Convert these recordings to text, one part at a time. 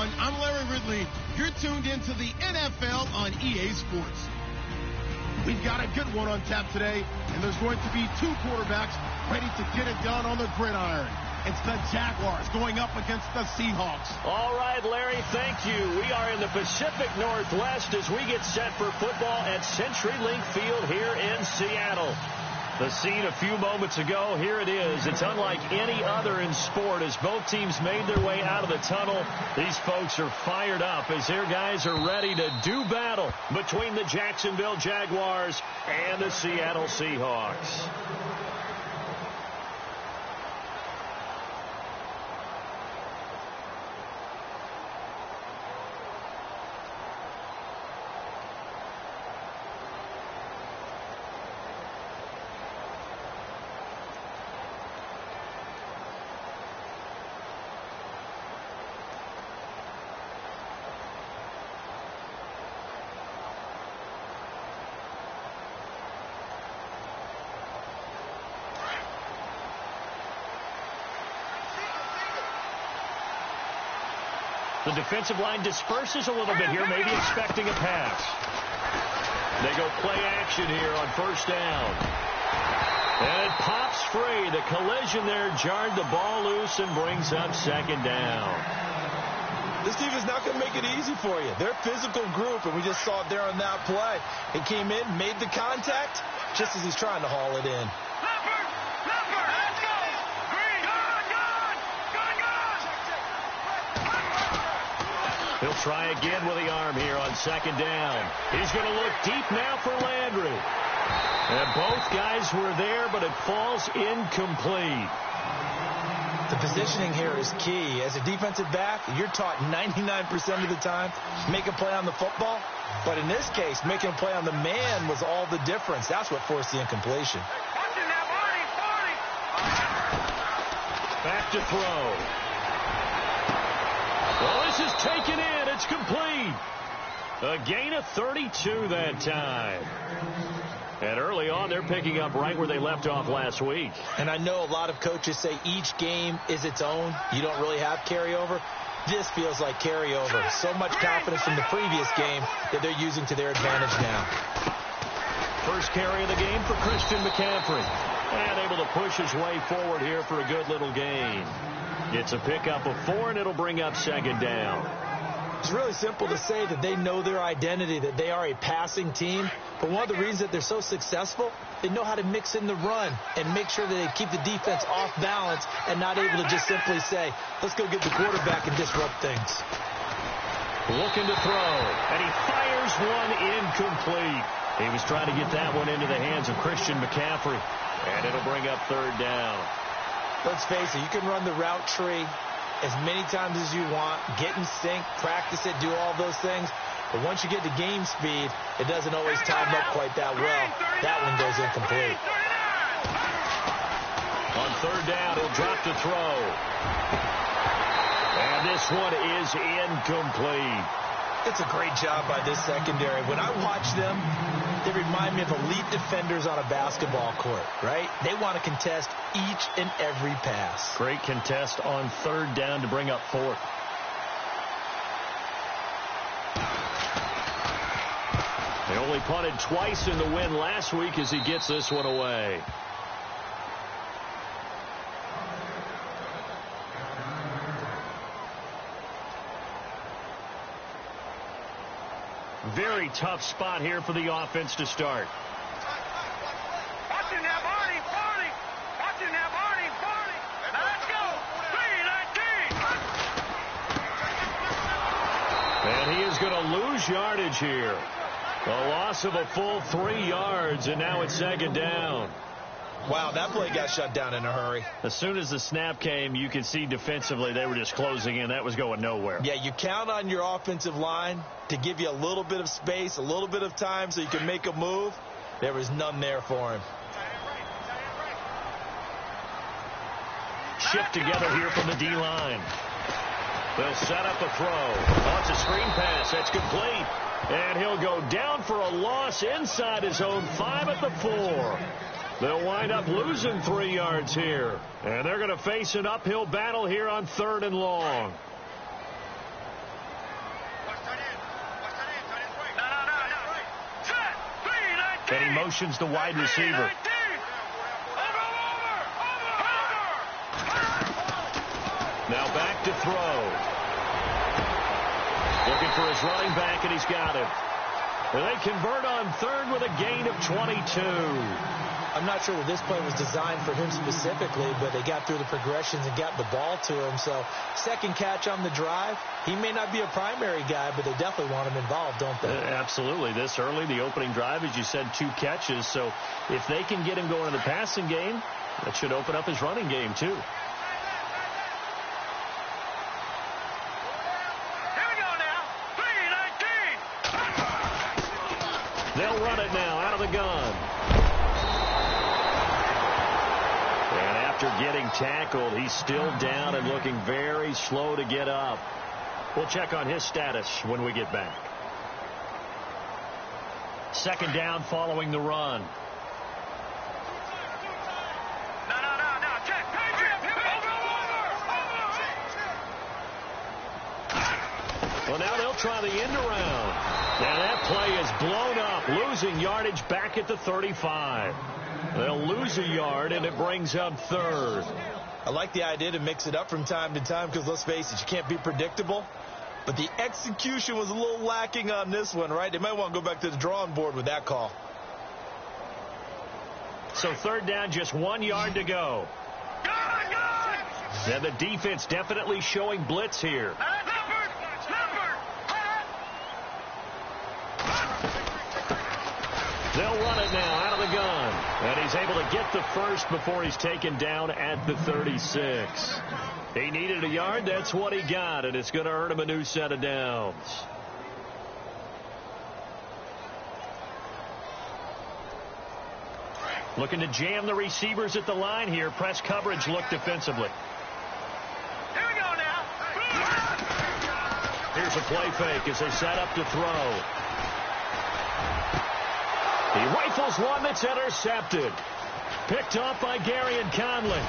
everyone. I'm Larry Ridley. You're tuned into the NFL on EA Sports. We've got a good one on tap today, and there's going to be two quarterbacks ready to get it done on the gridiron. It's the Jaguars going up against the Seahawks. All right, Larry, thank you. We are in the Pacific Northwest as we get set for football at CenturyLink Field here in Seattle. The scene a few moments ago, here it is. It's unlike any other in sport as both teams made their way out of the tunnel. These folks are fired up as their guys are ready to do battle between the Jacksonville Jaguars and the Seattle Seahawks. The defensive line disperses a little bit here, maybe expecting a pass. They go play action here on first down. And it pops free. The collision there jarred the ball loose and brings up second down. This team is not going to make it easy for you. They're a physical group, and we just saw it there on that play. He came in, made the contact, just as he's trying to haul it in. He'll try again with the arm here on second down. He's going to look deep now for Landry. And both guys were there, but it falls incomplete. The positioning here is key. As a defensive back, you're taught 99% of the time, make a play on the football. But in this case, making a play on the man was all the difference. That's what forced the incompletion. Back to throw. Well, this is taken in. It's complete. A gain of 32 that time. And early on, they're picking up right where they left off last week. And I know a lot of coaches say each game is its own. You don't really have carryover. This feels like carryover. So much confidence from the previous game that they're using to their advantage now. First carry of the game for Christian McCaffrey. And able to push his way forward here for a good little gain. It's a pickup of 4, and it'll bring up second down. It's really simple to say that they know their identity, that they are a passing team. But one of the reasons that they're so successful, they know how to mix in the run and make sure that they keep the defense off balance and not able to just simply say, let's go get the quarterback and disrupt things. Looking to throw, and he fires one incomplete. He was trying to get that one into the hands of Christian McCaffrey, and it'll bring up third down. Let's face it, you can run the route tree as many times as you want, get in sync, practice it, do all those things. But once you get to game speed, it doesn't always time up quite that well. That one goes incomplete. On third down, he'll drop to throw. And this one is incomplete. It's a great job by this secondary. When I watch them, they remind me of elite defenders on a basketball court, right? They want to contest each and every pass. Great contest on third down to bring up fourth. They only punted twice in the win last week as he gets this one away. Very tough spot here for the offense to start. And he is going to lose yardage here. A loss of a full 3 yards, and now it's second down. Wow, that play got shut down in a hurry. As soon as the snap came, you could see defensively they were just closing in. That was going nowhere. Yeah, you count on your offensive line to give you a little bit of space, a little bit of time so you can make a move. There was none there for him. Shift together here from the D-line. They'll set up a throw. Wants a screen pass. That's complete. And he'll go down for a loss inside his own 5 at the 4. They'll wind up losing 3 yards here. And they're going to face an uphill battle here on 3rd and long. And he motions the wide receiver. Now back to throw. Looking for his running back, and he's got him. And they convert on third with a gain of 22. I'm not sure that this play was designed for him specifically, but they got through the progressions and got the ball to him. So second catch on the drive. He may not be a primary guy, but they definitely want him involved, don't they? Absolutely. This early, the opening drive, as you said, 2 catches. So if they can get him going in the passing game, that should open up his running game too. They'll run it now out of the gun. And after getting tackled, he's still down and looking very slow to get up. We'll check on his status when we get back. Second down following the run. Well, now they'll try the end around. And that play is blown up, losing yardage back at the 35. They'll lose a yard, and it brings up third. I like the idea to mix it up from time to time because, let's face it, you can't be predictable. But the execution was a little lacking on this one, right? They might want to go back to the drawing board with that call. So third down, just 1 yard to go. And the defense definitely showing blitz here. They'll run it now out of the gun. And he's able to get the first before he's taken down at the 36. He needed a yard. That's what he got, and it's going to earn him a new set of downs. Looking to jam the receivers at the line here. Press coverage look defensively. Here we go now. Here's a play fake as they set up to throw. He rifles one that's intercepted. Picked off by Gary and Conley.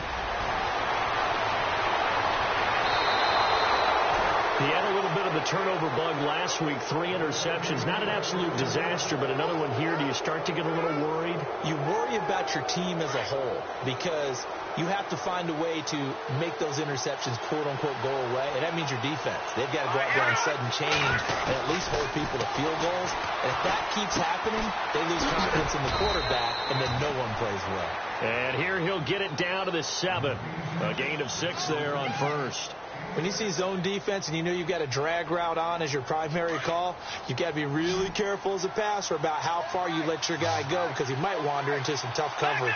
He had a little bit of the turnover bug last week. 3 interceptions. Not an absolute disaster, but another one here. Do you start to get a little worried? You worry about your team as a whole because you have to find a way to make those interceptions, quote-unquote, go away. And that means your defense. They've got to go out there and sudden change and at least hold people to field goals. And if that keeps happening, they lose confidence in the quarterback, and then no one plays well. And here he'll get it down to the 7. A gain of 6 there on first. When you see zone defense and you know you've got a drag route on as your primary call, you've got to be really careful as a passer about how far you let your guy go because he might wander into some tough coverage.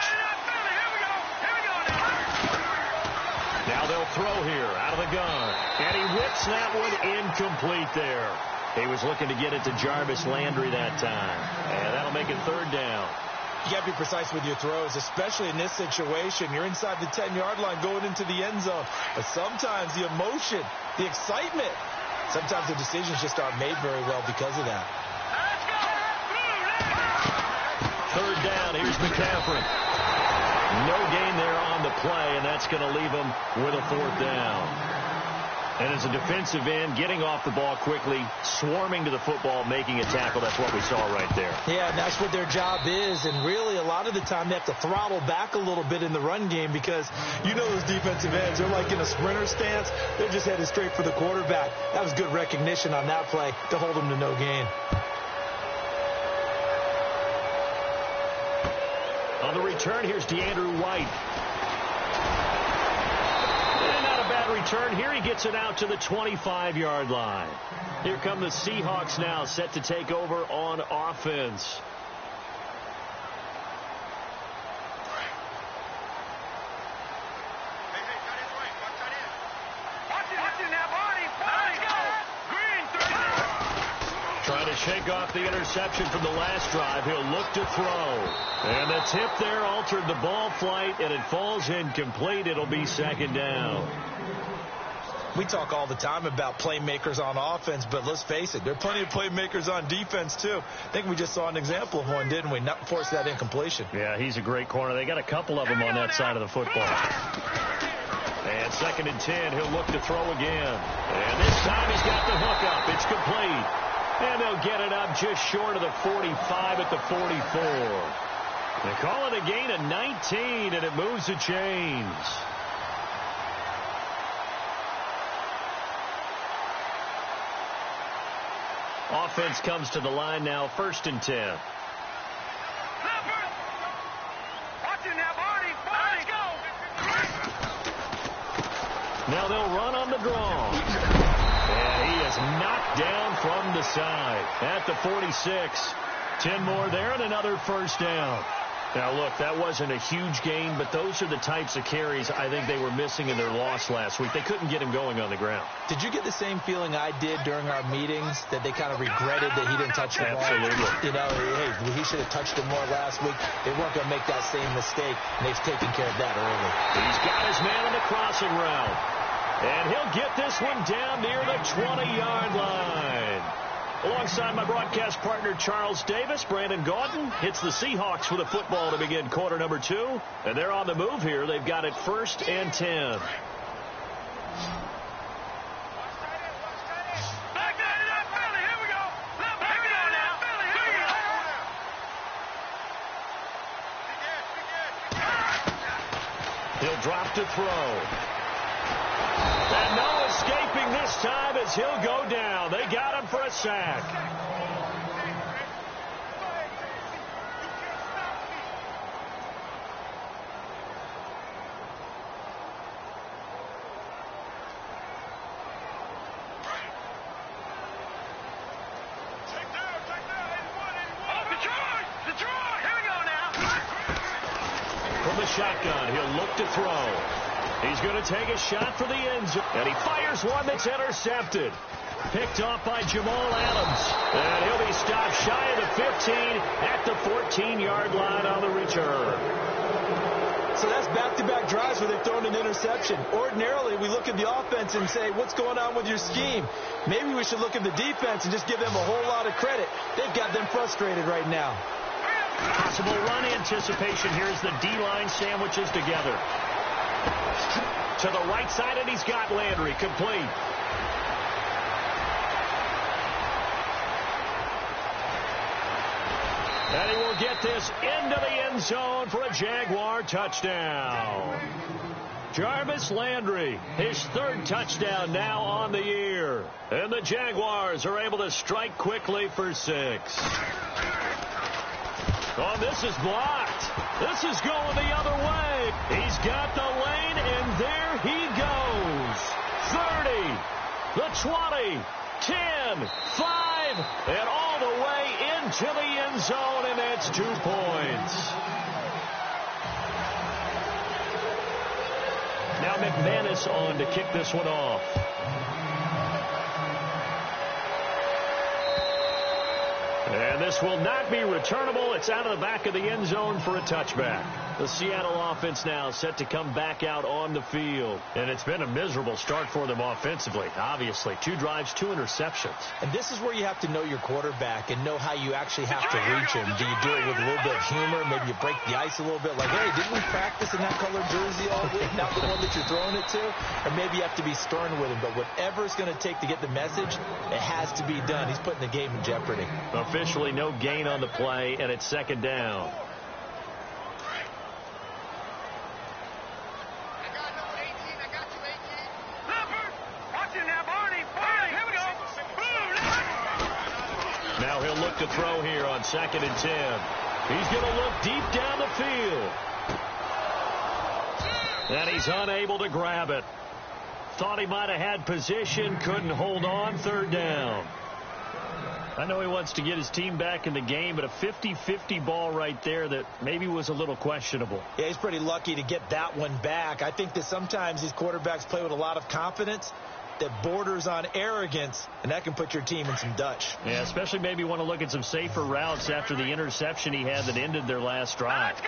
Now they'll throw here out of the gun. And he whips that one incomplete there. He was looking to get it to Jarvis Landry that time. And that'll make it third down. You got to be precise with your throws, especially in this situation. You're inside the 10-yard line going into the end zone. But sometimes the emotion, the excitement, sometimes the decisions just aren't made very well because of that. Third down, here's McCaffrey. No gain there on the play, and that's going to leave him with a 4th down. And as a defensive end, getting off the ball quickly, swarming to the football, making a tackle, that's what we saw right there. Yeah, and that's what their job is. And really, a lot of the time, they have to throttle back a little bit in the run game because you know those defensive ends, they're like in a sprinter stance. They're just headed straight for the quarterback. That was good recognition on that play to hold them to no gain. On the return, here's DeAndre White. Return here, he gets it out to the 25-yard line. Here come the Seahawks now, set to take over on offense. Trying to shake off the interception from the last drive. He'll look to throw. And the tip there altered the ball flight, and it falls incomplete. It'll be second down. We talk all the time about playmakers on offense, but let's face it, there are plenty of playmakers on defense, too. I think we just saw an example of one, didn't we? Not force that incompletion. Yeah, he's a great corner. They got a couple of them on that side of the football. And 2nd and 10, he'll look to throw again. And this time he's got the hook up. It's complete. complete. And they'll get it up just short of the 45 at the 44. They call it a gain of 19, and it moves the chains. Offense comes to the line now, 1st and 10. Now they'll run on the draw. And he is knocked down from the side at the 46. 10 more there and another first down. Now, look, that wasn't a huge gain, but those are the types of carries I think they were missing in their loss last week. They couldn't get him going on the ground. Did you get the same feeling I did during our meetings, that they kind of regretted that he didn't touch the ball? Absolutely. You know, hey, he should have touched it more last week. They weren't going to make that same mistake, and they've taken care of that early. He's got his man on the crossing route. And he'll get this one down near the 20-yard line. Alongside my broadcast partner, Charles Davis, Brandon Gaudin hits the Seahawks with a football to begin quarter number 2. And they're on the move here. They've got it 1st and 10. He'll drop to throw. And no escaping this time as he'll go down. They got him for a sack. From the shotgun, he'll look to throw. He's going to take a shot for the end zone. And he fires one that's intercepted. Picked off by Jamal Adams. And he'll be stopped shy of the 15 at the 14-yard line on the return. So that's back-to-back drives where they've thrown an interception. Ordinarily, we look at the offense and say, what's going on with your scheme? Maybe we should look at the defense and just give them a whole lot of credit. They've got them frustrated right now. Possible run anticipation. Here's the D-line sandwiches together. To the right side, and he's got Landry complete. And he will get this into the end zone for a Jaguar touchdown. Jarvis Landry, his 3rd touchdown now on the year. And the Jaguars are able to strike quickly for 6. Oh, this is blocked. This is going the other way. He's got the lane, and there he goes. 30, the 20, 10, 5, and all the way into the end zone, and that's 2 points. Now McManus on to kick this one off. And this will not be returnable. It's out of the back of the end zone for a touchback. The Seattle offense now set to come back out on the field. And it's been a miserable start for them offensively. Obviously, 2 drives, 2 interceptions. And this is where you have to know your quarterback and know how you actually have to reach him. Do you do it with a little bit of humor? Maybe you break the ice a little bit. Like, hey, didn't we practice in that colored jersey all week? Not the one that you're throwing it to? Or maybe you have to be stern with him. But whatever it's going to take to get the message, it has to be done. He's putting the game in jeopardy. Officially no gain on the play, and it's 2nd down. Now he'll look to throw here on 2nd and 10. He's going to look deep down the field. And he's unable to grab it. Thought he might have had position, couldn't hold on. 3rd down. I know he wants to get his team back in the game, but a 50-50 ball right there that maybe was a little questionable. Yeah, he's pretty lucky to get that one back. I think that sometimes these quarterbacks play with a lot of confidence that borders on arrogance, and that can put your team in some Dutch. Yeah, especially maybe want to look at some safer routes after the interception he had that ended their last drive.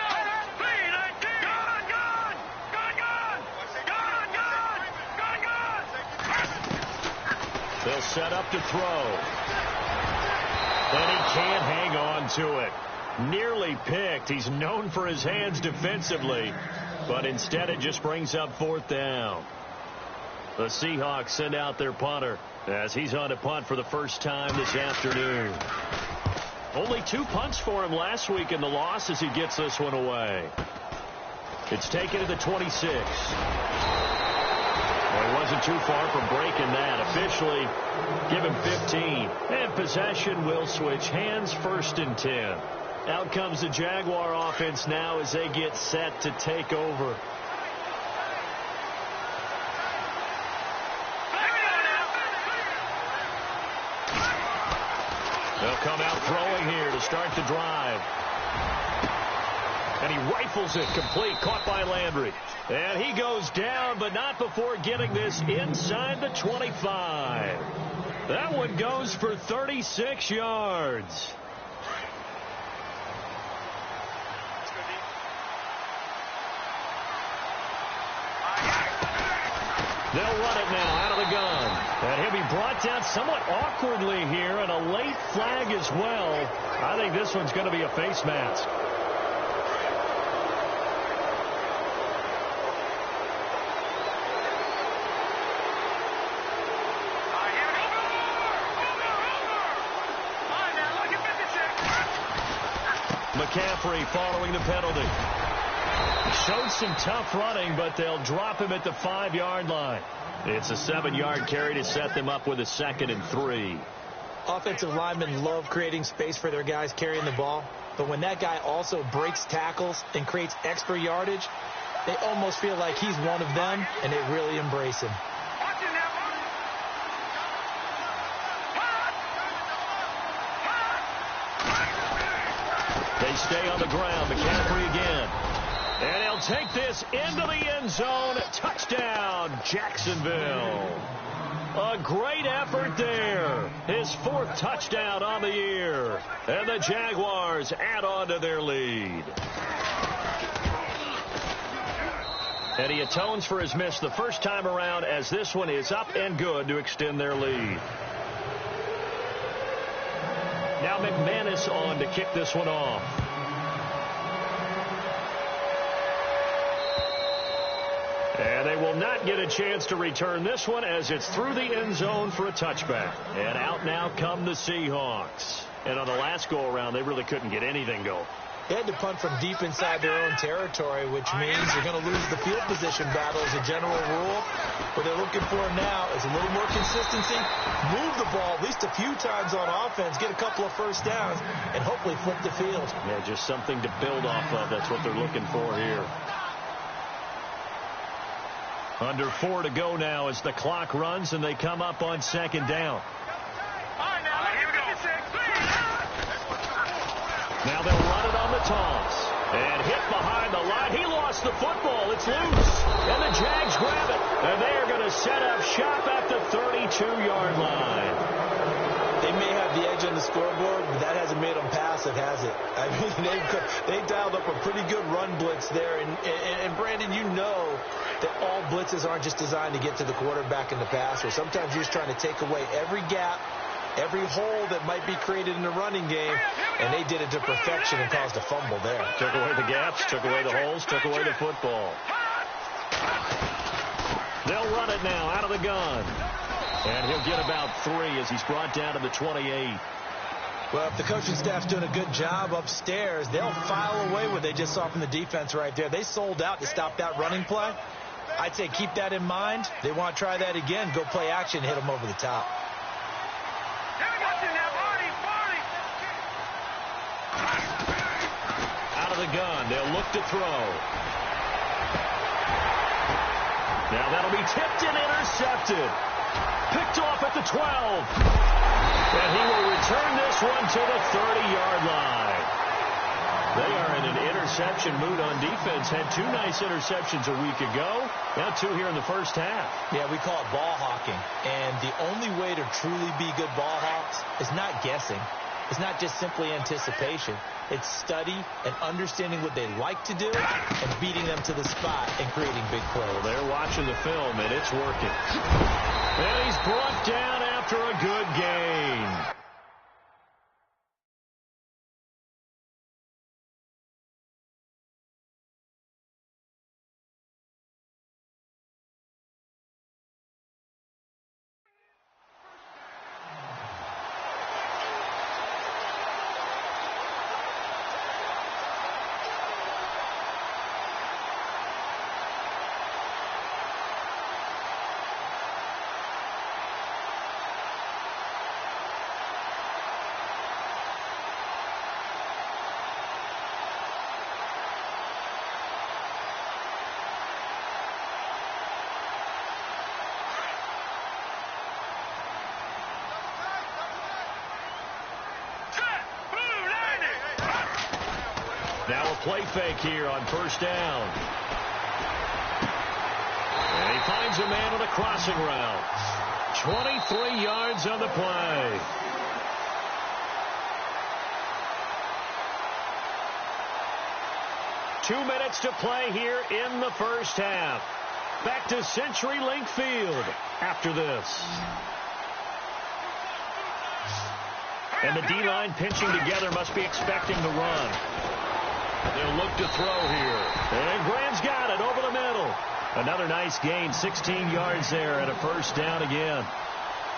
They'll set up to throw. And he can't hang on to it. Nearly picked. He's known for his hands defensively, but instead it just brings up 4th down. The Seahawks send out their punter as he's on a punt for the first time this afternoon. Only 2 punts for him last week in the loss as he gets this one away. It's taken to the 26. Well, he wasn't too far from breaking that. Officially, give him 15. And possession will switch hands, 1st and 10. Out comes the Jaguar offense now as they get set to take over. They'll come out throwing here to start the drive. And he rifles it complete, caught by Landry. And he goes down, but not before getting this inside the 25. That one goes for 36 yards. They'll run it now out of the gun. And he'll be brought down somewhat awkwardly here, and a late flag as well. I think this one's going to be a face mask. McCaffrey following the penalty. Showed some tough running, but they'll drop him at the 5-yard line. It's a 7-yard carry to set them up with a 2nd and 3. Offensive linemen love creating space for their guys carrying the ball, but when that guy also breaks tackles and creates extra yardage, they almost feel like he's one of them, and they really embrace him. They stay on the ground. McCaffrey again. And he'll take this into the end zone. Touchdown, Jacksonville. A great effort there. His 4th touchdown on the year. And the Jaguars add on to their lead. And he atones for his miss the first time around as this one is up and good to extend their lead. Now McManus on to kick this one off. And they will not get a chance to return this one as it's through the end zone for a touchback. And out now come the Seahawks. And on the last go-around, they really couldn't get anything going. They had to punt from deep inside their own territory, which means you're going to lose the field position battle as a general rule. What they're looking for now is a little more consistency, move the ball at least a few times on offense, get a couple of first downs, and hopefully flip the field. Yeah, just something to build off of. That's what they're looking for here. Under 4 to go now as the clock runs and they come up on 2nd down. Now they'll run it on the toss. And hit behind the line. He lost the football. It's loose. And the Jags grab it. And they are going to set up shop at the 32-yard line. They may have the edge on the scoreboard, but that hasn't made them pass it, has it? I mean, they dialed up a pretty good run blitz there. And Brandon, you know that all blitzes aren't just designed to get to the quarterback in the passer. Sometimes you're just trying to take away every gap, every hole that might be created in the running game, and they did it to perfection and caused a fumble there. Took away the gaps, took away the holes, took away the football. They'll run it now out of the gun. And he'll get about 3 as he's brought down to the 28. Well, if the coaching staff's doing a good job upstairs, they'll file away what they just saw from the defense right there. They sold out to stop that running play. I'd say keep that in mind. They want to try that again. Go play action, hit them over the top. Out of the gun, they'll look to throw. Now that'll be tipped and intercepted. Picked off at the 12. And he will return this one to the 30-yard line. They are in an interception mood on defense. Had 2 nice interceptions a week ago. Now 2 here in the first half. Yeah, we call it ball hawking. And the only way to truly be good ball hawks is not guessing. It's not just simply anticipation. It's study and understanding what they like to do and beating them to the spot and creating big plays. Well, they're watching the film, and it's working. And he's brought down after a good gain. Now a play fake here on first down. And he finds a man on a crossing route. 23 yards on the play. Two minutes to play here in the first half. Back to CenturyLink Field after this. And the D-line pinching together must be expecting the run. They'll look to throw here. And Graham's got it over the middle. Another nice gain, 16 yards there and a first down again.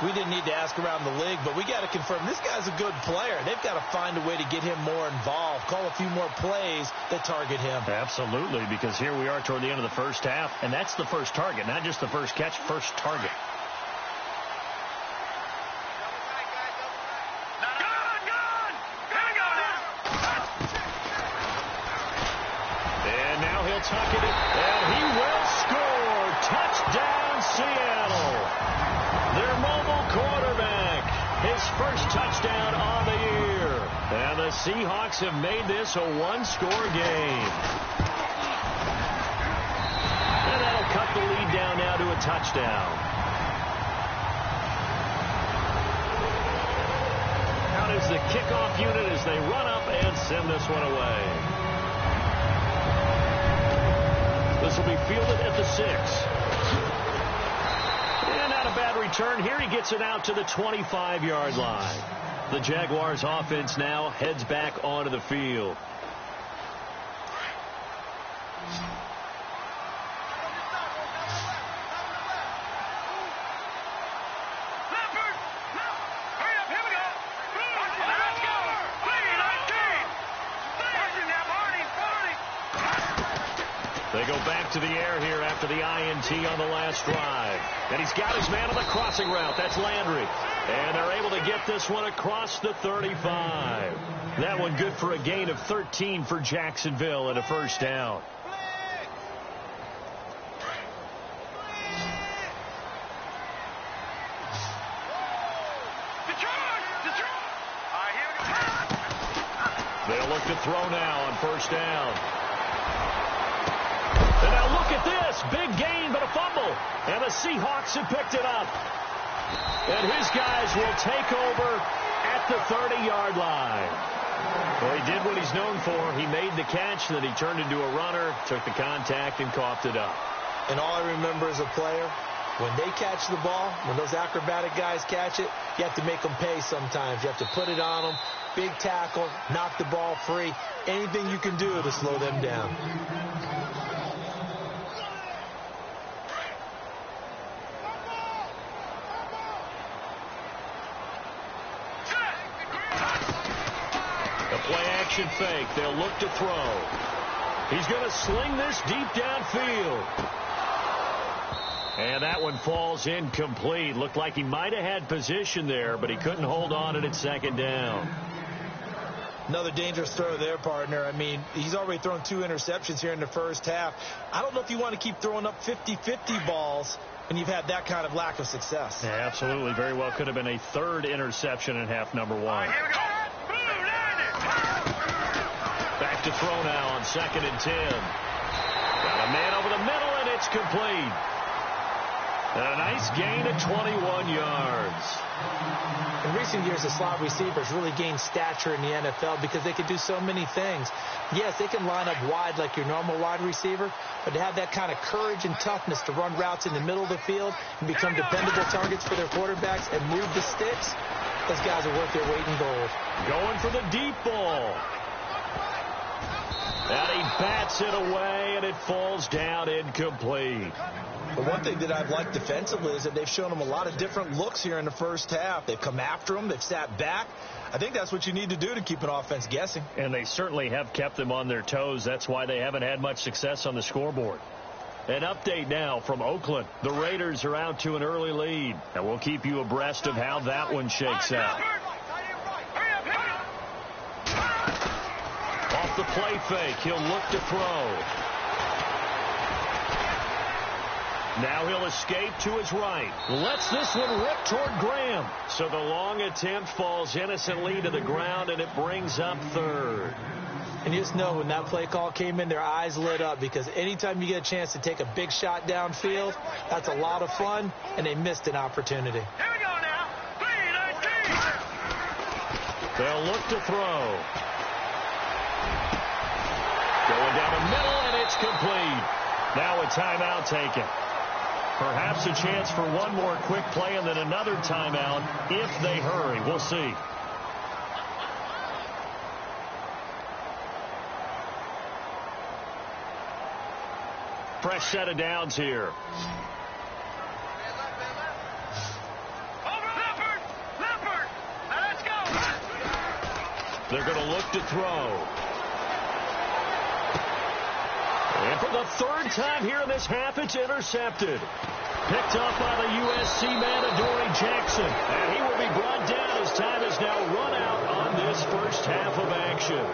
We didn't need to ask around the league, but we got to confirm this guy's a good player. They've got to find a way to get him more involved, call a few more plays that target him. Absolutely, because here we are toward the end of the first half, and that's the first target, not just the first catch, first target. And now he'll tuck it in, and he will score. Touchdown, Seattle. Their mobile quarterback, his first touchdown on the year. And the Seahawks have made this a one-score game. And that'll cut the lead down now to a touchdown. Out is the kickoff unit as they run up and send this one away. This will be fielded at the 6. Not a bad return here. He gets it out to the 25-yard line. The Jaguars offense now heads back onto the field. They go back to the air here after the INT on the last drive. And he's got his man on the crossing route. That's Landry. And they're able to get this one across the 35. That one good for a gain of 13 for Jacksonville and a first down. They'll look to throw now on first down. And now look at this. Big gain, but a fumble. And the Seahawks have picked it up. And his guys will take over at the 30-yard line. Well, he did what he's known for. He made the catch, then he turned into a runner, took the contact, and coughed it up. And all I remember as a player, when they catch the ball, when those acrobatic guys catch it, you have to make them pay sometimes. You have to put it on them. Big tackle, knock the ball free. Anything you can do to slow them down. Play-action fake. They'll look to throw. He's going to sling this deep downfield. And that one falls incomplete. Looked like he might have had position there, but he couldn't hold on at second down. Another dangerous throw there, partner. I mean, he's already thrown 2 interceptions here in the first half. I don't know if you want to keep throwing up 50-50 balls when you've had that kind of lack of success. Yeah, absolutely. Very well could have been a 3rd interception in half number 1. Right, here we go. Back to throw now on 2nd and 10. Got a man over the middle, and it's complete. And a nice gain of 21 yards. In recent years, the slot receivers really gained stature in the NFL because they can do so many things. Yes, they can line up wide like your normal wide receiver, but to have that kind of courage and toughness to run routes in the middle of the field and become dependable targets for their quarterbacks and move the sticks, those guys are worth their weight in gold. Going for the deep ball. And he bats it away, and it falls down incomplete. But one thing that I've liked defensively is that they've shown them a lot of different looks here in the first half. They've come after them. They've sat back. I think that's what you need to do to keep an offense guessing. And they certainly have kept them on their toes. That's why they haven't had much success on the scoreboard. An update now from Oakland. The Raiders are out to an early lead, and we'll keep you abreast of how that one shakes out. Off the play fake, he'll look to throw. Now he'll escape to his right. Lets this one rip toward Graham. So the long attempt falls innocently to the ground, and it brings up third. And you just know when that play call came in, their eyes lit up, because anytime you get a chance to take a big shot downfield, that's a lot of fun, and they missed an opportunity. Here we go now. 3-19. They'll look to throw. Going down the middle, and it's complete. Now a timeout taken. Perhaps a chance for one more quick play and then another timeout if they hurry. We'll see. Fresh set of downs here. Leopard. Now let's go. They're going to look to throw. And for the third time here in this half, it's intercepted. Picked off by the USC man, Adoree Jackson. And he will be brought down as time has now run out on this first half of action.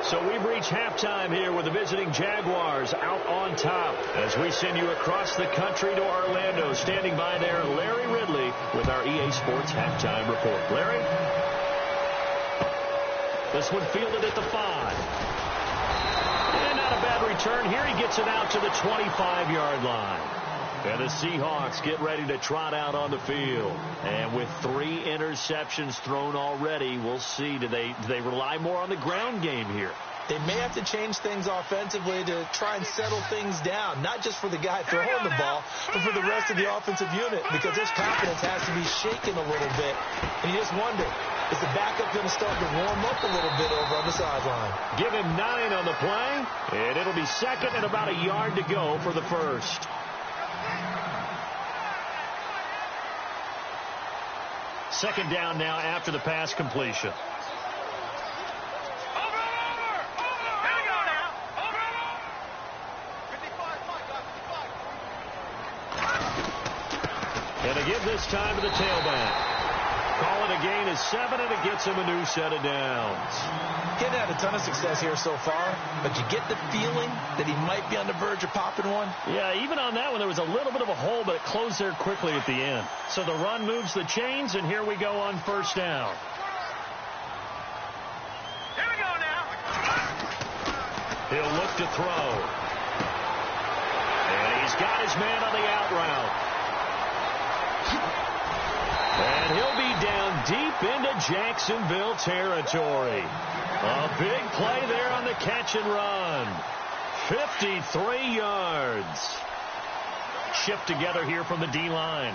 So we've reached halftime here with the visiting Jaguars out on top as we send you across the country to Orlando. Standing by there, Larry Ridley with our EA Sports halftime report. Larry? This one fielded at the 5. And not a bad return here. He gets it out to the 25-yard line. And the Seahawks get ready to trot out on the field. And with 3 interceptions thrown already, we'll see. Do they rely more on the ground game here? They may have to change things offensively to try and settle things down, not just for the guy throwing the ball, but for the rest of the offensive unit, because his confidence has to be shaken a little bit. And you just wonder, is the backup going to start to warm up a little bit over on the sideline? Give him 9 on the play, and it'll be second and about a yard to go for the first. Second down now after the pass completion. Over. Here we go now. Over. 55. And they give this time to the tailback. Call it a gain of 7, and it gets him a new set of downs. Getting had a ton of success here so far, but you get the feeling that he might be on the verge of popping one. Yeah, even on that one, there was a little bit of a hole, but it closed there quickly at the end. So the run moves the chains, and here we go on first down. Here we go now. He'll look to throw. And he's got his man on the out route. And he'll be down deep into Jacksonville territory. A big play there on the catch and run. 53 yards. Shift together here from the D-line.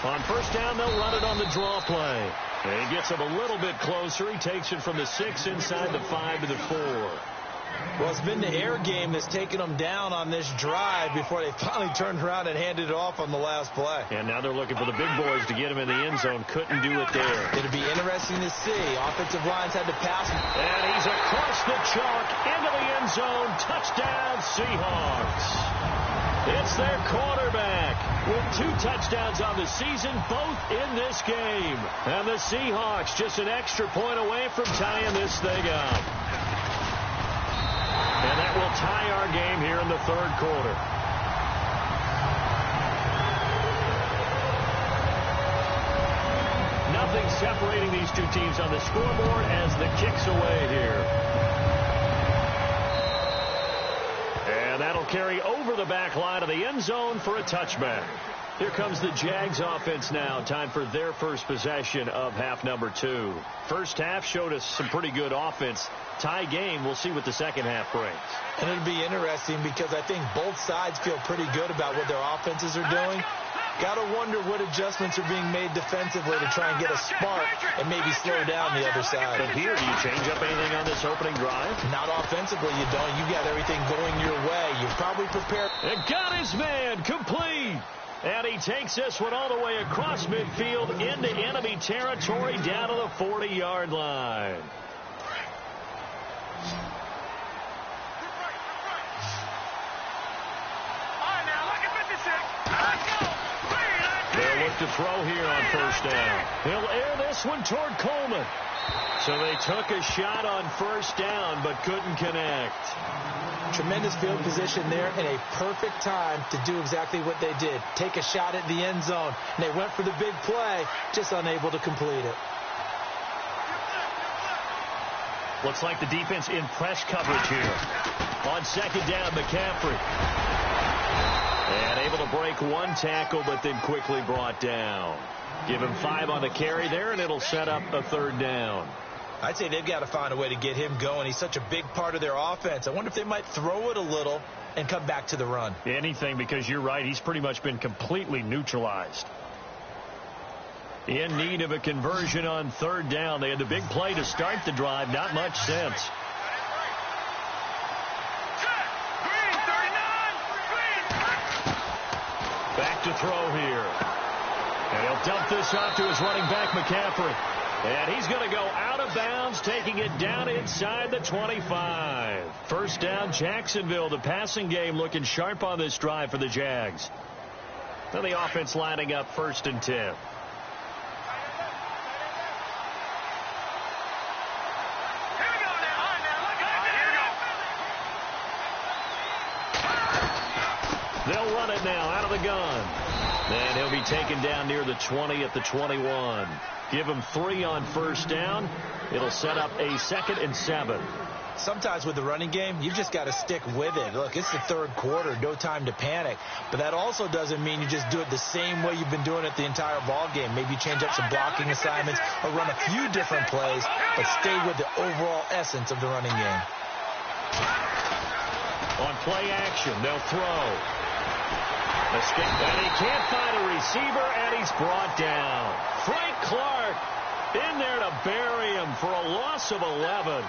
On first down, they'll run it on the draw play. And he gets him a little bit closer. He takes it from the 6 inside the 5 to the 4. Well, it's been the air game that's taken them down on this drive before they finally turned around and handed it off on the last play. And now they're looking for the big boys to get him in the end zone. Couldn't do it there. It'll be interesting to see. Offensive lines had to pass. And he's across the chalk into the end zone. Touchdown, Seahawks. It's their quarterback with 2 touchdowns on the season, both in this game. And the Seahawks just an extra point away from tying this thing up. And that will tie our game here in the third quarter. Nothing separating these two teams on the scoreboard as the kick's away here. And that'll carry over the back line of the end zone for a touchback. Here comes the Jags offense now. Time for their first possession of half number 2. First half showed us some pretty good offense. Tie game. We'll see what the second half brings. And it'll be interesting because I think both sides feel pretty good about what their offenses are doing. Got to wonder what adjustments are being made defensively to try and get a spark and maybe slow down the other side. But here, do you change up anything on this opening drive? Not offensively, you don't. You got everything going your way. You're probably prepared. And got his man complete. And he takes this one all the way across midfield into enemy territory down to the 40-yard line. They'll look to throw here on first down. He'll air this one toward Coleman. So they took a shot on first down but couldn't connect. Tremendous field position there and a perfect time to do exactly what they did. Take a shot at the end zone. And they went for the big play, just unable to complete it. Looks like the defense in press coverage here. On second down, McCaffrey. And able to break one tackle, but then quickly brought down. Give him 5 on the carry there, and it'll set up a third down. I'd say they've got to find a way to get him going. He's such a big part of their offense. I wonder if they might throw it a little and come back to the run. Anything, because you're right. He's pretty much been completely neutralized. In need of a conversion on third down. They had the big play to start the drive. Not much sense. Back to throw here. And he'll dump this off to his running back, McCaffrey. And he's going to go out of bounds, taking it down inside the 25. First down, Jacksonville. The passing game looking sharp on this drive for the Jags. Then the offense lining up 1st and 10. They'll run it now out of the gun. And he'll be taken down near the 20 at the 21. Give him 3 on first down. It'll set up a 2nd and 7. Sometimes with the running game, you've just got to stick with it. Look, it's the third quarter, no time to panic. But that also doesn't mean you just do it the same way you've been doing it the entire ball game. Maybe change up some blocking assignments or run a few different plays, but stay with the overall essence of the running game. On play action, they'll throw. Escape, and he can't find a receiver, and he's brought down. Frank Clark in there to bury him for a loss of 11.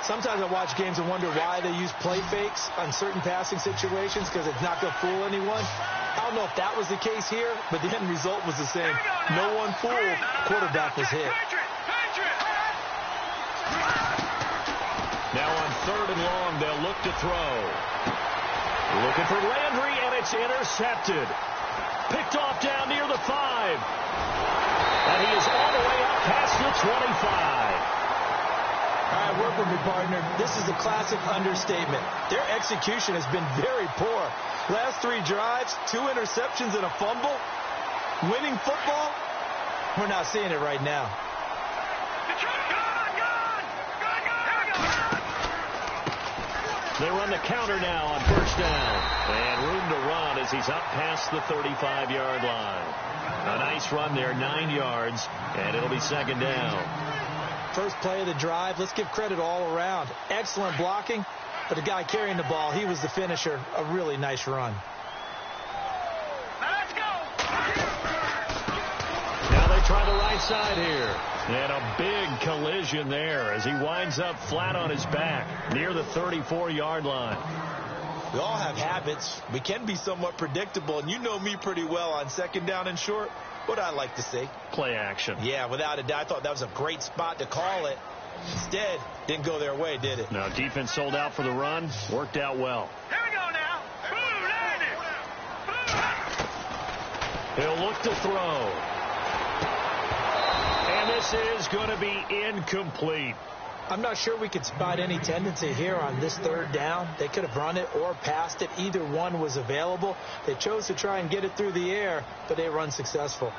Sometimes I watch games and wonder why they use play fakes on certain passing situations, because it's not going to fool anyone. I don't know if that was the case here, but the end result was the same. No one fooled. Quarterback was hit. Now on 3rd and long, they'll look to throw. Looking for Landry, and it's intercepted. Picked off down near the 5. And he is all the way up past the 25. All right, work with me, partner. This is a classic understatement. Their execution has been very poor. Last 3 drives, 2 interceptions and a fumble. Winning football? We're not seeing it right now. They run the counter now on first down. And room to run as he's up past the 35-yard line. A nice run there, 9 yards, and it'll be 2nd down. First play of the drive. Let's give credit all around. Excellent blocking, but the guy carrying the ball, he was the finisher. A really nice run. Let's go. Now they try the right side here. And a big collision there as he winds up flat on his back near the 34-yard line. We all have habits. We can be somewhat predictable, and you know me pretty well on 2nd down and short. What I like to see. Play action. Yeah, without a doubt. I thought that was a great spot to call it. Instead, didn't go their way, did it? Now defense sold out for the run. Worked out well. Here we go now. He'll look to throw. And this is going to be incomplete. I'm not sure we could spot any tendency here on this 3rd down. They could have run it or passed it. Either one was available. They chose to try and get it through the air, but they were unsuccessful.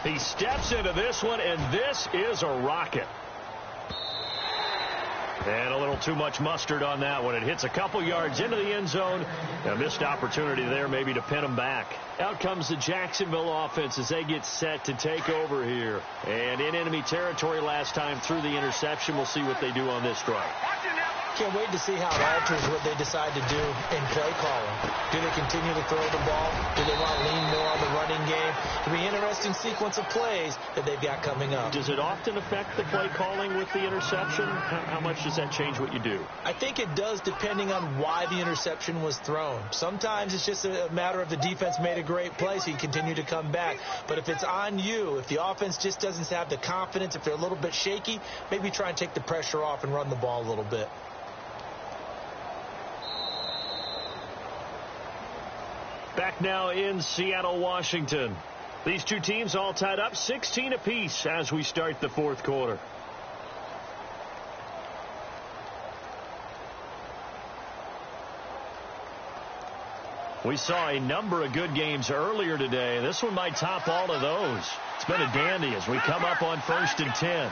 He steps into this one, and this is a rocket. And a little too much mustard on that one. It hits a couple yards into the end zone. A missed opportunity there maybe to pin him back. Out comes the Jacksonville offense as they get set to take over here. And in enemy territory last time through the interception. We'll see what they do on this drive. Can't wait to see how it alters what they decide to do in play calling. Do they continue to throw the ball? Do they want to lean more on the running game? It'll be an interesting sequence of plays that they've got coming up. Does it often affect the play calling with the interception? How much does that change what you do? I think it does, depending on why the interception was thrown. Sometimes it's just a matter of the defense made a great play, so you continue to come back. But if it's on you, if the offense just doesn't have the confidence, if they're a little bit shaky, maybe try and take the pressure off and run the ball a little bit. Back now in Seattle, Washington. These two teams all tied up 16 apiece as we start the 4th quarter. We saw a number of good games earlier today. This one might top all of those. It's been a dandy as we come up on 1st and 10.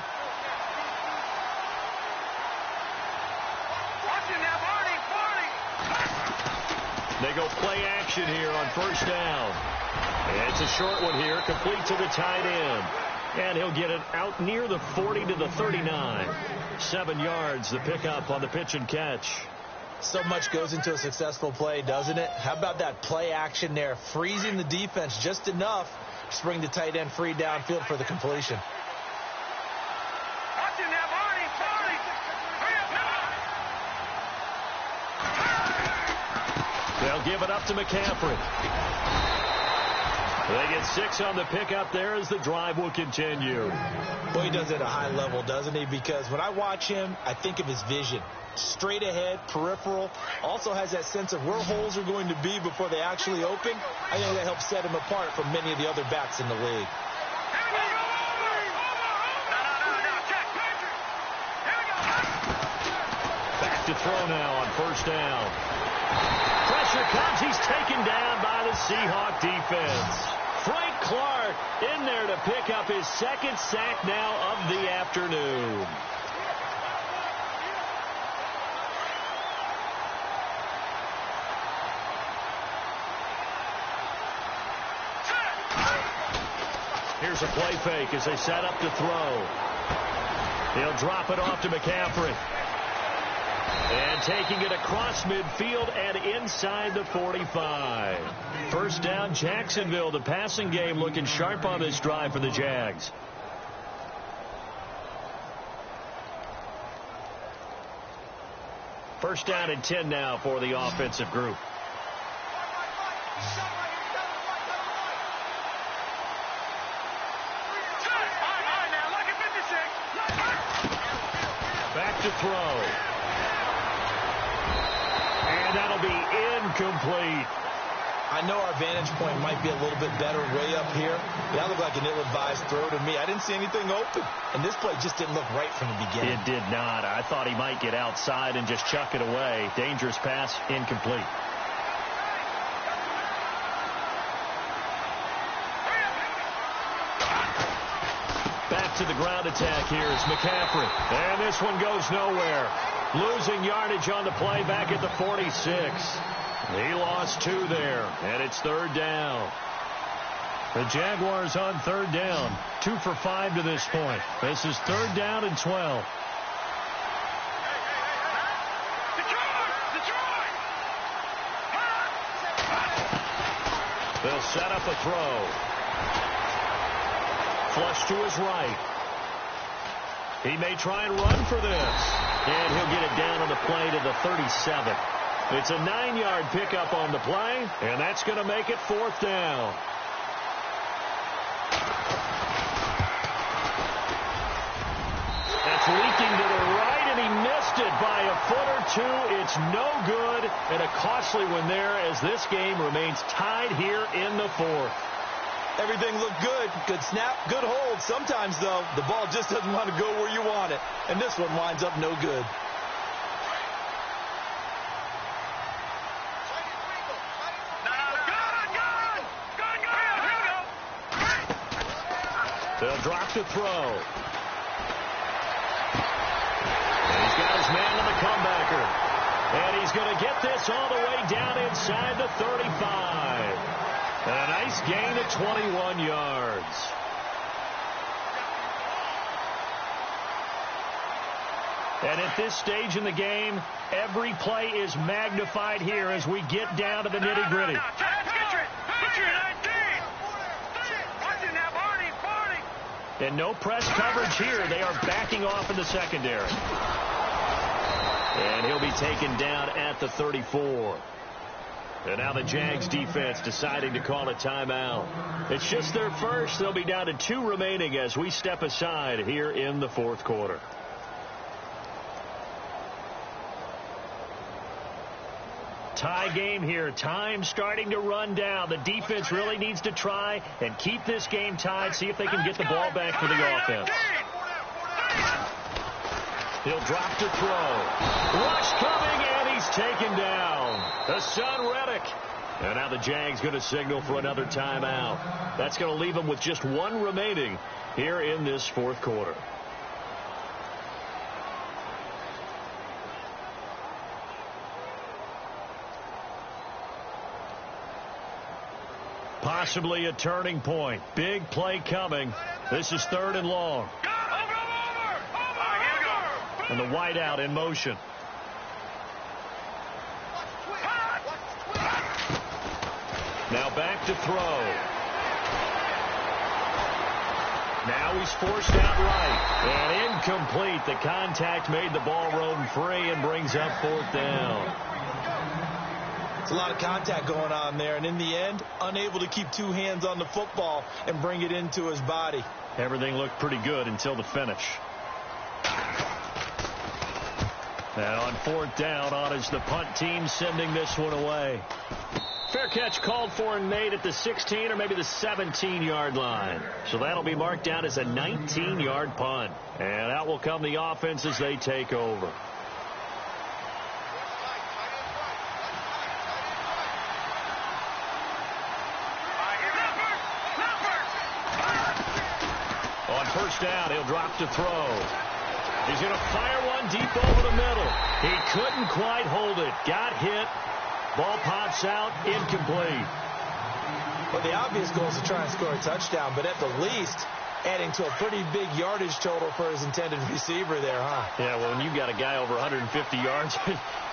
They go play action here on 1st down. And it's a short one here, complete to the tight end. And he'll get it out near the 40 to the 39. 7 yards, the pickup on the pitch and catch. So much goes into a successful play, doesn't it? How about that play action there, freezing the defense just enough to bring the tight end free downfield for the completion. They'll give it up to McCaffrey. They get 6 on the pickup there as the drive will continue. Well, he does it at a high level, doesn't he? Because when I watch him, I think of his vision. Straight ahead, peripheral, also has that sense of where holes are going to be before they actually open. I think that helps set him apart from many of the other backs in the league. Back to throw now on 1st down. Pressure comes. He's taken down by the Seahawk defense. Frank Clark in there to pick up his 2nd sack now of the afternoon. Here's a play fake as they set up to throw. He'll drop it off to McCaffrey. And taking it across midfield and inside the 45. 1st down, Jacksonville. The passing game looking sharp on this drive for the Jags. First down and 10 now for the offensive group. Back to throw. And that'll be incomplete. I know our vantage point might be a little bit better way up here. That looked like an ill-advised throw to me. I didn't see anything open. And this play just didn't look right from the beginning. It did not. I thought he might get outside and just chuck it away. Dangerous pass, incomplete. Back to the ground attack here is McCaffrey. And this one goes nowhere. Losing yardage on the play back at the 46. He lost 2 there, and it's 3rd down. The Jaguars on 3rd down. 2 for 5 to this point. This is 3rd down and 12. They'll set up a throw. Flush to his right. He may try and run for this. And he'll get it down on the play to the 37. It's a 9-yard pickup on the play, and that's going to make it 4th down. That's leaking to the right, and he missed it by a foot or 2. It's no good, and a costly one there as this game remains tied here in the 4th. Everything looked good. Good snap, good hold. Sometimes, though, the ball just doesn't want to go where you want it. And this one winds up no good. They'll drop to throw. And he's got his man on the comebacker. And he's going to get this all the way down inside the 35. And a nice gain of 21 yards. And at this stage in the game, every play is magnified here as we get down to the nitty-gritty. And no press coverage here. They are backing off in the secondary. And he'll be taken down at the 34. And now the Jags defense deciding to call a timeout. It's just their first. They'll be down to 2 remaining as we step aside here in the 4th quarter. Tie game here. Time starting to run down. The defense really needs to try and keep this game tied. See if they can get the ball back for the offense. He'll drop to throw. Rush coming, and he's taken down. Hassan Reddick And now the Jags going to signal for another timeout. That's going to leave them with just one remaining here in this fourth quarter. Possibly a turning point. Big play coming. This is 3rd and long. And the wideout in motion. Now back to throw. Now he's forced out right. And incomplete. The contact made the ball roam free and brings up 4th down. It's a lot of contact going on there, and in the end, unable to keep 2 hands on the football and bring it into his body. Everything looked pretty good until the finish. And on 4th down, on is the punt team sending this one away. Fair catch called for and made at the 16 or maybe the 17-yard line. So that'll be marked down as a 19-yard punt. And out will come the offense as they take over. On 1st down, he'll drop to throw. He's going to fire one deep over the middle. He couldn't quite hold it. Got hit. Ball pops out, incomplete. Well, the obvious goal is to try and score a touchdown, but at the least, adding to a pretty big yardage total for his intended receiver there, huh? Yeah, well, when you've got a guy over 150 yards,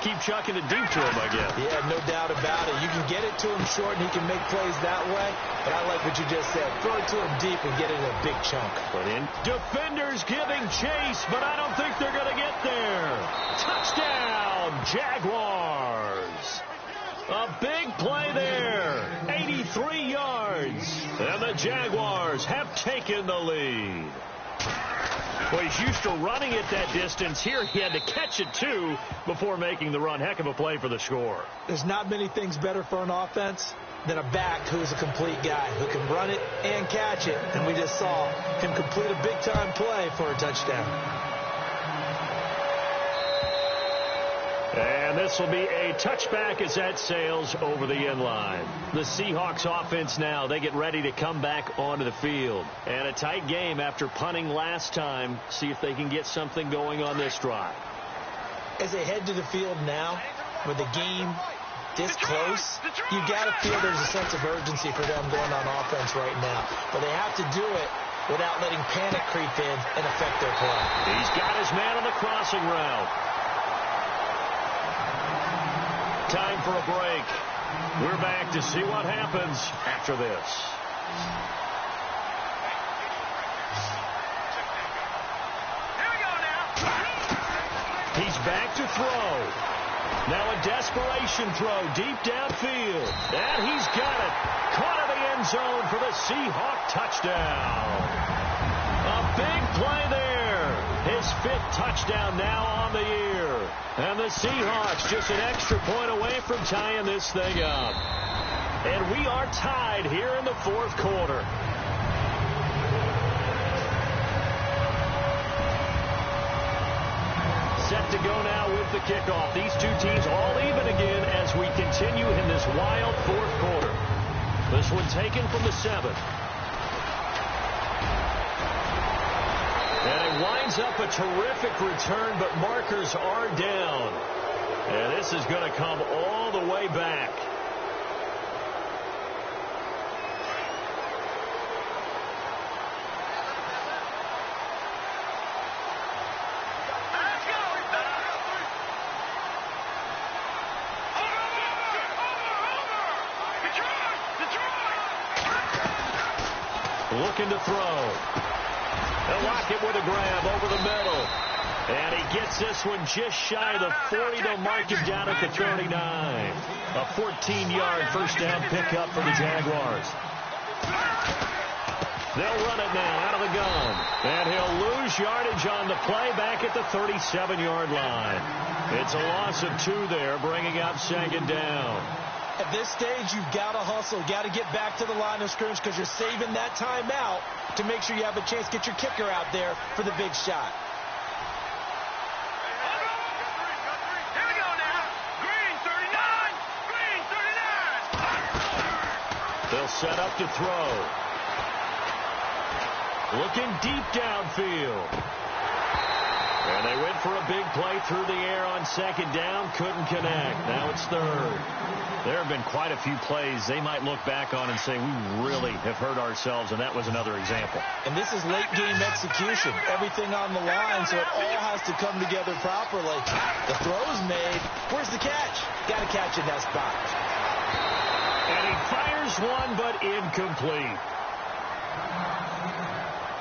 keep chucking it deep to him, I guess. Yeah, no doubt about it. You can get it to him short, and he can make plays that way, but I like what you just said. Throw it to him deep and get it in a big chunk. Put in. Defenders giving chase, but I don't think they're going to get there. Touchdown, Jaguars. A big play there. 83 yards. And the Jaguars have taken the lead. Well, he's used to running it that distance. Here he had to catch it, too, before making the run. Heck of a play for the score. There's not many things better for an offense than a back who's a complete guy, who can run it and catch it. And we just saw him complete a big-time play for a touchdown. And this will be a touchback as that sails over the end line. The Seahawks offense now, they get ready to come back onto the field. And a tight game after punting last time. See if they can get something going on this drive. As they head to the field now, with the game this close, you got to feel there's a sense of urgency for them going on offense right now. But they have to do it without letting panic creep in and affect their play. He's got his man on the crossing route. Time for a break. We're back to see what happens after this. Here we go now. He's back to throw. Now a desperation throw deep downfield. And he's got it. Caught in the end zone for the Seahawk touchdown. A big play there. His 5th touchdown now on the year. And the Seahawks just an extra point away from tying this thing up. And we are tied here in the 4th quarter. Set to go now with the kickoff. These two teams all even again as we continue in this wild 4th quarter. This one taken from the 7th. And it winds up a terrific return, but markers are down. And this is going to come all the way back. Looking to throw. They'll lock it with a grab over the middle. And he gets this one just shy of the 40. They'll mark him down at the 39. A 14-yard first down pickup for the Jaguars. They'll run it now out of the gun. And he'll lose yardage on the play back at the 37-yard line. It's a loss of 2 there, bringing up 2nd down. At this stage, you've got to hustle, got to get back to the line of scrimmage because you're saving that timeout to make sure you have a chance to get your kicker out there for the big shot. Here we go now. Green 39. Green 39. They'll set up to throw. Looking deep downfield. And they went for a big play through the air on second down. Couldn't connect. Now it's third. There have been quite a few plays they might look back on and say, we really have hurt ourselves, and that was another example. And this is late-game execution. Everything on the line, so it all has to come together properly. The throw's made. Where's the catch? Got to catch in that spot. And he fires one, but incomplete.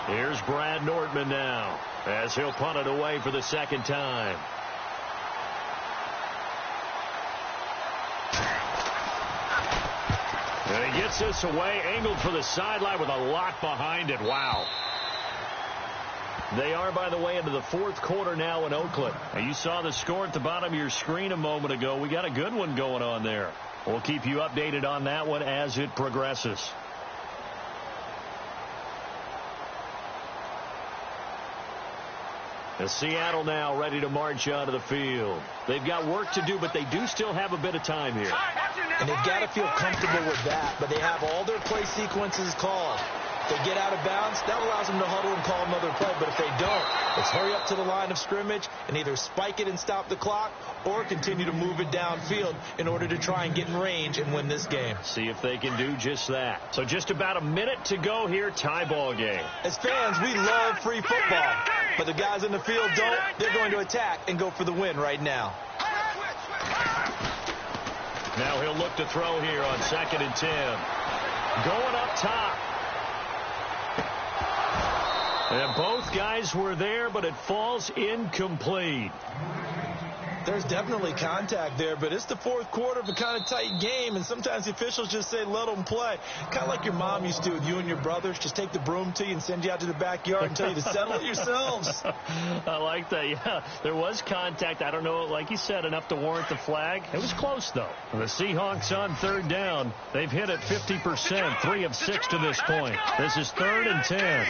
Here's Brad Nortman now, as he'll punt it away for the second time. And he gets this away, angled for the sideline with a lot behind it. Wow. They are, by the way, into the fourth quarter now in Oakland. And you saw the score at the bottom of your screen a moment ago. We got a good one going on there. We'll keep you updated on that one as it progresses. And Seattle now ready to march onto the field. They've got work to do, but they do still have a bit of time here. And they've got to feel comfortable with that, but they have all their play sequences called. If they get out of bounds, that allows them to huddle and call another play. But if they don't, let's hurry up to the line of scrimmage and either spike it and stop the clock or continue to move it downfield in order to try and get in range and win this game. See if they can do just that. So just about a minute to go here, tie ball game. As fans, we love free football, but the guys in the field don't. They're going to attack and go for the win right now. Now he'll look to throw here on 2nd and 10. Going up top. And both guys were there, but it falls incomplete. There's definitely contact there, but it's the fourth quarter of a kind of tight game, and sometimes the officials just say, let them play. Kind of like your mom used to with you and your brothers. Just take the broom to you and send you out to the backyard and tell you to settle it yourselves. I like that, yeah. There was contact. I don't know, like you said, enough to warrant the flag. It was close, though. The Seahawks on 3rd down. They've hit it 50%, 3 of 6 to this point. This is 3rd and 10.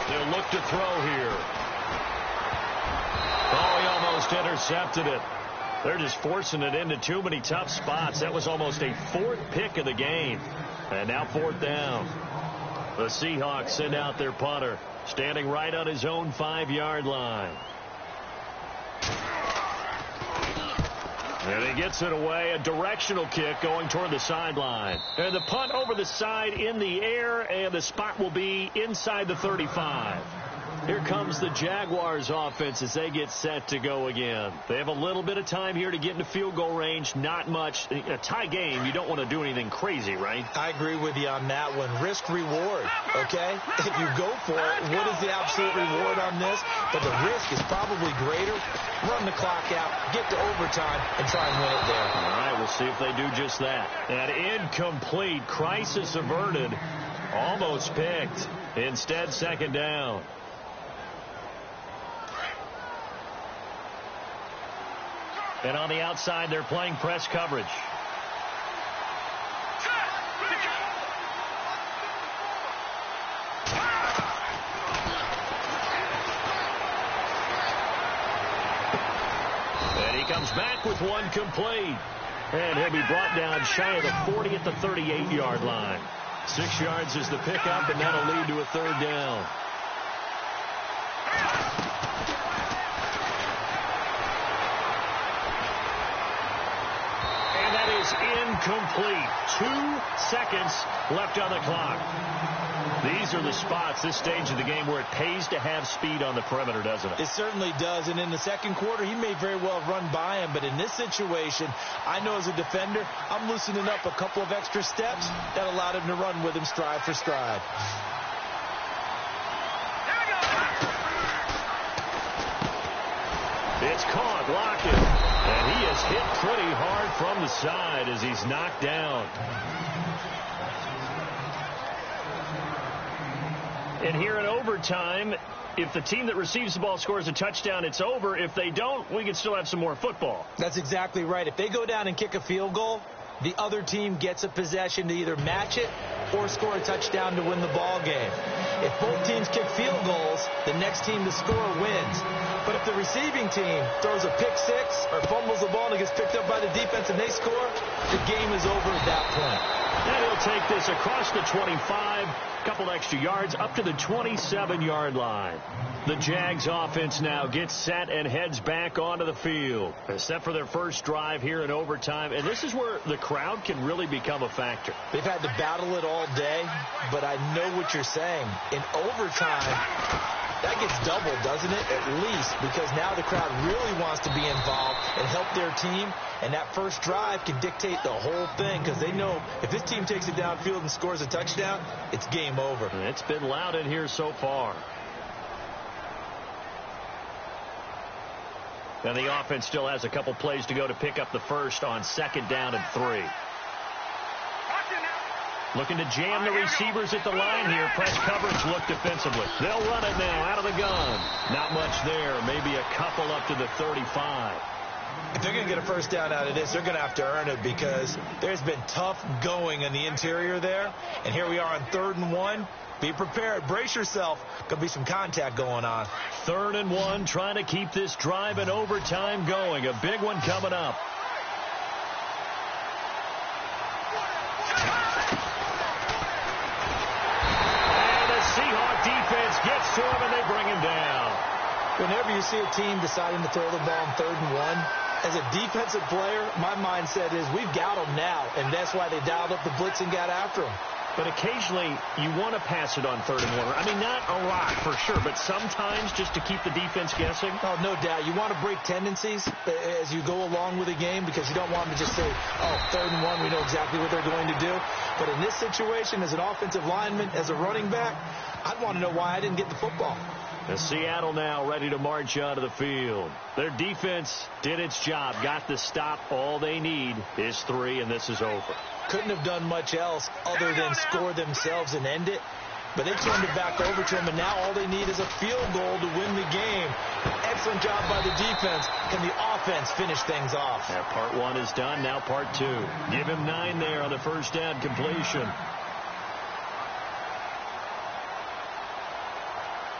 They'll look to throw here. Oh, he almost intercepted it. They're just forcing it into too many tough spots. That was almost a 4th pick of the game. And now 4th down. The Seahawks send out their punter, standing right on his own 5-yard line. And he gets it away, a directional kick going toward the sideline. And the punt over the side in the air, and the spot will be inside the 35. Here comes the Jaguars offense as they get set to go again. They have a little bit of time here to get into field goal range. Not much. A tie game, you don't want to do anything crazy, right? I agree with you on that one. Risk reward, okay? If you go for it, what is the absolute reward on this? But the risk is probably greater. Run the clock out, get to overtime, and try and win it there. All right, we'll see if they do just that. And incomplete. Crisis averted. Almost picked. Instead, 2nd down. And on the outside, they're playing press coverage. And he comes back with one complete. And he'll be brought down shy of the 40 at the 38-yard line. 6 yards is the pickup, and that'll lead to a 3rd down. Incomplete. 2 seconds left on the clock. These are the spots, this stage of the game, where it pays to have speed on the perimeter, doesn't it? It certainly does. And in the second quarter, he may very well have run by him. But in this situation, I know as a defender, I'm loosening up a couple of extra steps that allowed him to run with him stride for stride. It's caught, Lockett. And he is hit pretty hard from the side as he's knocked down. And here in overtime, if the team that receives the ball scores a touchdown, it's over. If they don't, we can still have some more football. That's exactly right. If they go down and kick a field goal, the other team gets a possession to either match it or score a touchdown to win the ball game. If both teams kick field goals, the next team to score wins. But if the receiving team throws a pick six or fumbles the ball and it gets picked up by the defense and they score, the game is over at that point. And he'll take this across the 25, a couple extra yards, up to the 27-yard line. The Jags offense now gets set and heads back onto the field. Set for their first drive here in overtime. And this is where the crowd can really become a factor. They've had to battle it all day, but I know what you're saying. In overtime, that gets doubled, doesn't it? At least, because now the crowd really wants to be involved and help their team. And that first drive can dictate the whole thing because they know if this team takes it downfield and scores a touchdown, it's game over. And it's been loud in here so far. And the offense still has a couple plays to go to pick up the first on 2nd down and 3. Looking to jam the receivers at the line here. Press coverage look defensively. They'll run it now out of the gun. Not much there. Maybe a couple up to the 35. If they're going to get a first down out of this, they're going to have to earn it because there's been tough going in the interior there. And here we are on 3rd and 1. Be prepared. Brace yourself. Could be some contact going on. 3rd and 1, trying to keep this drive in overtime going. A big one coming up. And the Seahawks defense gets to him, and they bring him down. Whenever you see a team deciding to throw the ball on 3rd and 1, as a defensive player, my mindset is we've got them now, and that's why they dialed up the blitz and got after them. But occasionally, you want to pass it on 3rd and 1. I mean, not a lot for sure, but sometimes just to keep the defense guessing. Oh, no doubt. You want to break tendencies as you go along with a game because you don't want them to just say, oh, 3rd and 1, we know exactly what they're going to do. But in this situation, as an offensive lineman, as a running back, I'd want to know why I didn't get the football. The Seattle now ready to march onto the field. Their defense did its job, got the stop. All they need is 3, and this is over. Couldn't have done much else other than score themselves and end it. But they turned it back over to them, and now all they need is a field goal to win the game. Excellent job by the defense. Can the offense finish things off? Yeah, part 1 is done. Now part 2. Give him 9 there on the first down completion.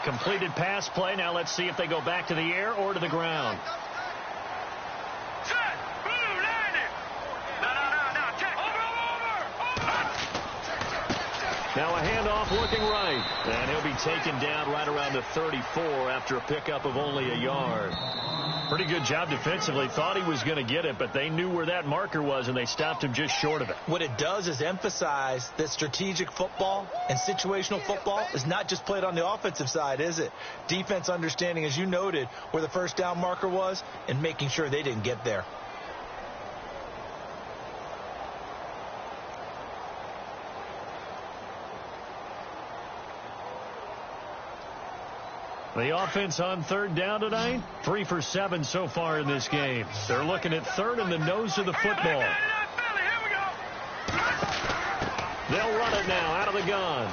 Completed pass play. Now let's see if they go back to the air or to the ground. Now a handoff looking right. And he'll be taken down right around the 34 after a pickup of only a yard. Pretty good job defensively. Thought he was going to get it, but they knew where that marker was, and they stopped him just short of it. What it does is emphasize that strategic football and situational football is not just played on the offensive side, is it? Defense understanding, as you noted, where the first down marker was and making sure they didn't get there. The offense on 3rd down tonight, 3 for 7 so far in this game. They're looking at 3rd in the nose of the football. They'll run it now out of the gun.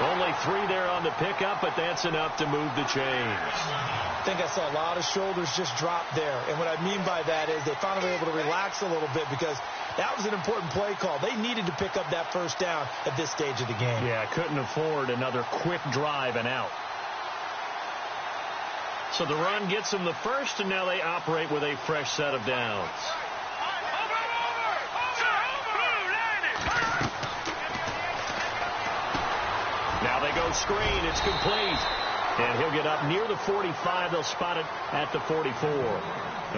Only 3 there on the pickup, but that's enough to move the chains. I think I saw a lot of shoulders just drop there. And what I mean by that is they finally were able to relax a little bit because that was an important play call. They needed to pick up that first down at this stage of the game. Yeah, couldn't afford another quick drive and out. So the run gets them the first, and now they operate with a fresh set of downs. Now they go screen. It's complete. And he'll get up near the 45. They'll spot it at the 44.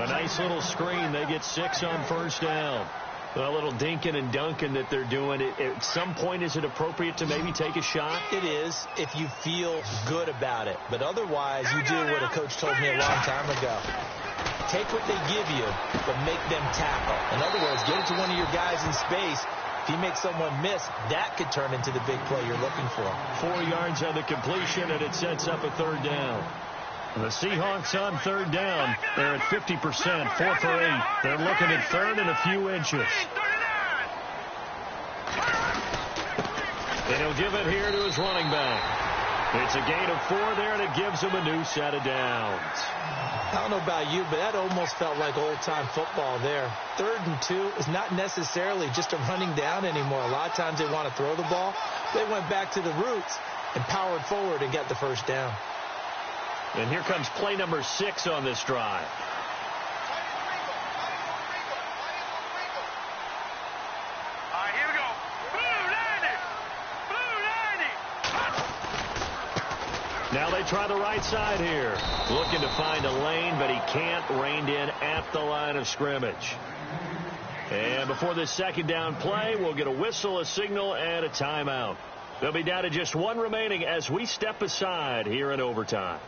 A nice little screen. They get 6 on first down. A little dinking and dunking that they're doing. At some point, is it appropriate to maybe take a shot? It is if you feel good about it. But otherwise, you do what a coach told me a long time ago. Take what they give you, but make them tackle. In other words, get it to one of your guys in space. If you make someone miss, that could turn into the big play you're looking for. 4 yards on the completion, and it sets up a 3rd down. The Seahawks on 3rd down. They're at 50%, 4 for 8. They're looking at 3rd and a few inches. And he'll give it here to his running back. It's a gain of 4 there, and it gives them a new set of downs. I don't know about you, but that almost felt like old-time football there. 3rd and 2 is not necessarily just a running down anymore. A lot of times they want to throw the ball. They went back to the roots and powered forward and got the first down. And here comes play number 6 on this drive. All right, here we go. Blue 90. Now they try the right side here. Looking to find a lane, but he can't. Reined in at the line of scrimmage. And before this second down play, we'll get a whistle, a signal, and a timeout. They'll be down to just 1 remaining as we step aside here in overtime.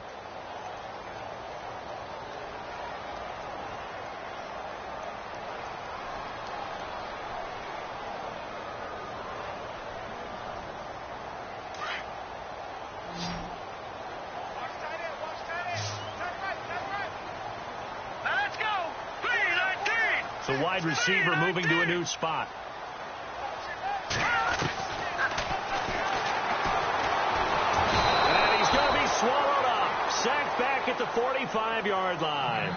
The wide receiver moving to a new spot. And he's going to be swallowed up. Sacked back at the 45-yard line.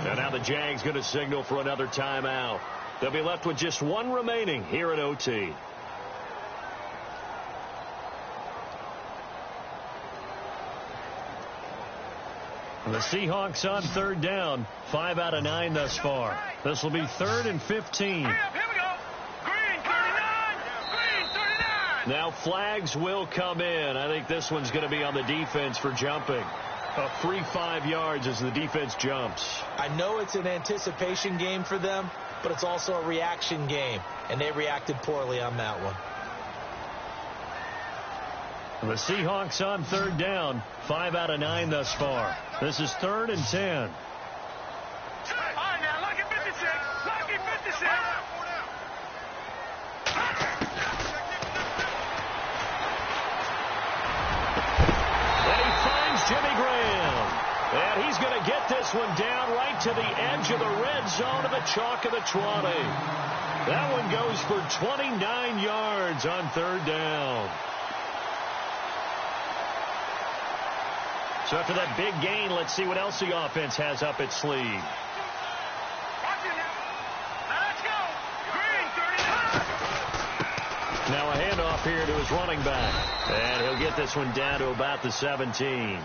And now the Jags going to signal for another timeout. They'll be left with just 1 remaining here at OT. The Seahawks on 3rd down. 5 out of 9 thus far. This will be 3rd and 15. Here we go. Green 39. Green 39. Now flags will come in. I think this one's going to be on the defense for jumping. A free 5 yards as the defense jumps. I know it's an anticipation game for them, but it's also a reaction game, and they reacted poorly on that one. The Seahawks on 3rd down. 5 out of 9 thus far. This is 3rd and 10. All right, now, lucky 56. Lucky 56. And he finds Jimmy Graham. And he's going to get this one down right to the edge of the red zone of the chalk of the 20. That one goes for 29 yards on 3rd down. So after that big gain, let's see what else the offense has up its sleeve. Watch it now. Now let's go. Green 39. Now a handoff here to his running back. And he'll get this one down to about the 17.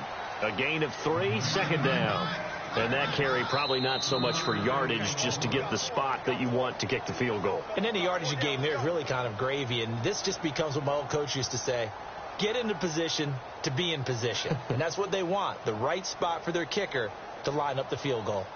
A gain of 3, 2nd down. And that carry probably not so much for yardage, just to get the spot that you want to kick the field goal. And any yardage game there is really kind of gravy. And this just becomes what my old coach used to say. Get into position to be in position. And that's what they want, the right spot for their kicker to line up the field goal.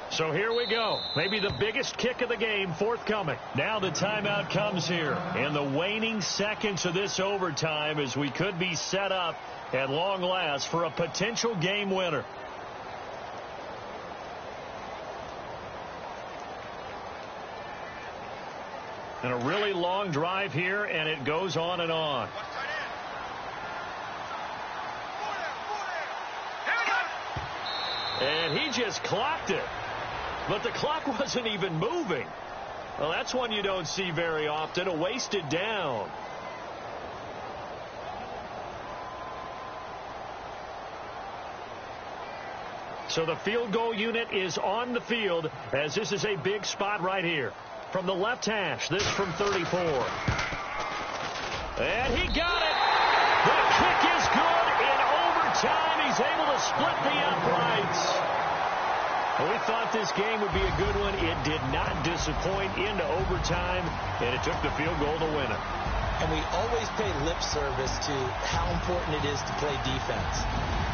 So here we go. Maybe the biggest kick of the game forthcoming. Now the timeout comes here. In the waning seconds of this overtime, as we could be set up at long last for a potential game winner. And a really long drive here, and it goes on and on. And he just clocked it. But the clock wasn't even moving. Well, that's one you don't see very often, a wasted down. So the field goal unit is on the field, as this is a big spot right here. From the left hash, this from 34. And he got it. The kick is good in overtime. He's able to split the uprights. Well, we thought this game would be a good one. It did not disappoint into overtime, and it took the field goal to win it. And we always pay lip service to how important it is to play defense.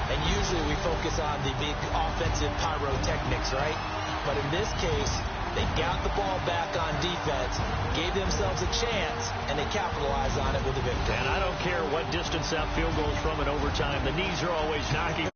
And usually we focus on the big offensive pyrotechnics, right? But in this case, they got the ball back on defense, gave themselves a chance, and they capitalized on it with a victory. And I don't care what distance that field goes from in overtime. The knees are always knocking.